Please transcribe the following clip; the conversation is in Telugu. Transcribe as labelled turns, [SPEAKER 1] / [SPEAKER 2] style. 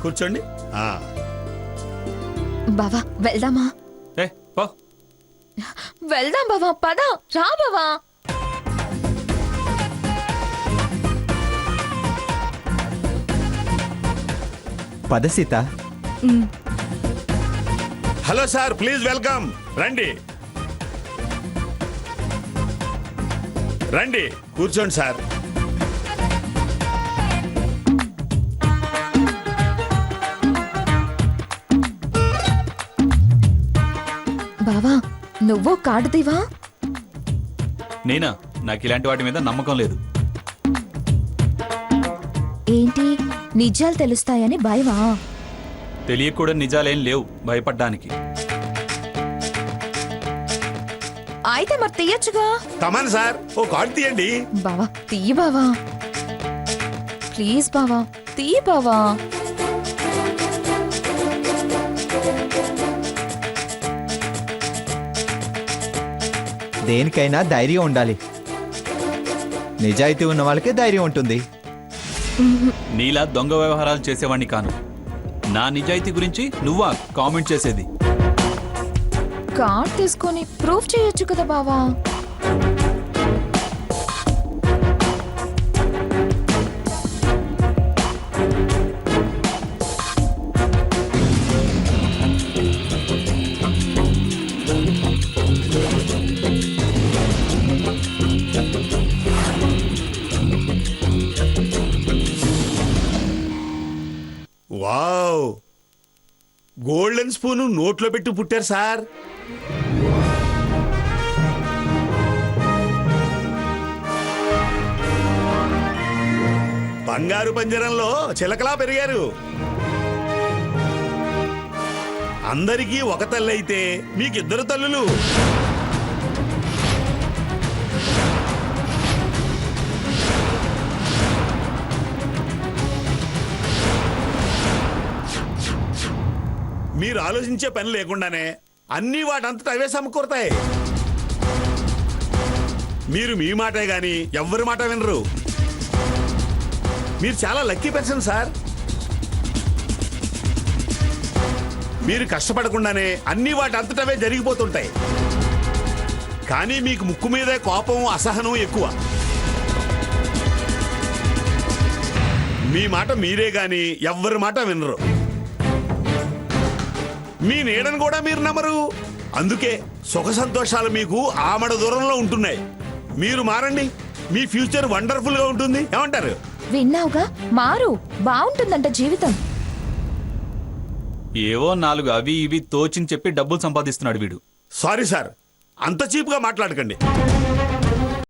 [SPEAKER 1] కూర్చోండి.
[SPEAKER 2] బావా వెళ్దామా? వెళ్దాం బావా, పద రా బావా.
[SPEAKER 3] పద Sita.
[SPEAKER 1] Hello sir, please welcome. రండి రండి, కూర్చోండి సార్.
[SPEAKER 2] బావా నువ్వు కార్డు దీవా?
[SPEAKER 4] నేనా? నాకు ఇలాంటి వాటి మీద నమ్మకం లేదు.
[SPEAKER 2] ఏంటి నిజాలు తెలుస్తాయని భయమా?
[SPEAKER 4] తెలియకూడని నిజాలేం లేవు భయపడ్డానికి.
[SPEAKER 2] అయితే మరి తీయచ్చుగా.
[SPEAKER 1] తమన్ సార్, ఓ కార్డు తీయండి.
[SPEAKER 2] బావా తీయ బావా, ప్లీజ్ బావా తీయ బావా.
[SPEAKER 3] దేనికైనా ధైర్యం ఉండాలి. నిజాయితీ ఉన్న వాళ్ళకే ధైర్యం ఉంటుంది.
[SPEAKER 4] నీలా దొంగ వ్యవహారాలు చేసేవాణ్ణి కాను. నా నిజాయితీ గురించి నువ్వా కామెంట్ చేసేది?
[SPEAKER 2] కార్డ్ తీసుకొని ప్రూఫ్ చేయొచ్చు కదా బావా.
[SPEAKER 1] వావ్, గోల్డెన్ స్పూన్ నోట్లో పెట్టి పుట్టారు సార్. బంగారు పంజరంలో చిలకలా పెరిగారు. అందరికీ ఒక తల్లి అయితే మీకిద్దరు తల్లులు. మీరు ఆలోచించే పని లేకుండానే అన్ని వాటంతట అవే సమకూరతాయి. మీరు మీ మాటే గాని ఎవ్వరి మాట వినరు. మీరు చాలా లక్కీ పర్సన్ సార్. మీరు కష్టపడకుండానే అన్ని వాటంతటవే జరిగిపోతుంటాయి. కానీ మీకు ముక్కు మీదే కోపం, అసహనం ఎక్కువ. మీ మాట మీరే గాని ఎవ్వరి మాట వినరు. మీ నీడను కూడా మీరు నమ్మరు. అందుకే సుఖ సంతోషాలు మీకు ఆమడ దూరంలో ఉంటున్నాయి. మీరు మారండి, మీ ఫ్యూచర్ వండర్ఫుల్ గా ఉంటుంది. ఏమంటారు?
[SPEAKER 2] విన్నావుగా, మారు, బాగుంటుందంట జీవితం.
[SPEAKER 4] ఏవో 4 అవి ఇవి తోచిని చెప్పి డబ్బులు సంపాదిస్తున్నాడు వీడు.
[SPEAKER 1] సారీ సార్, అంత చీప్ గా మాట్లాడకండి.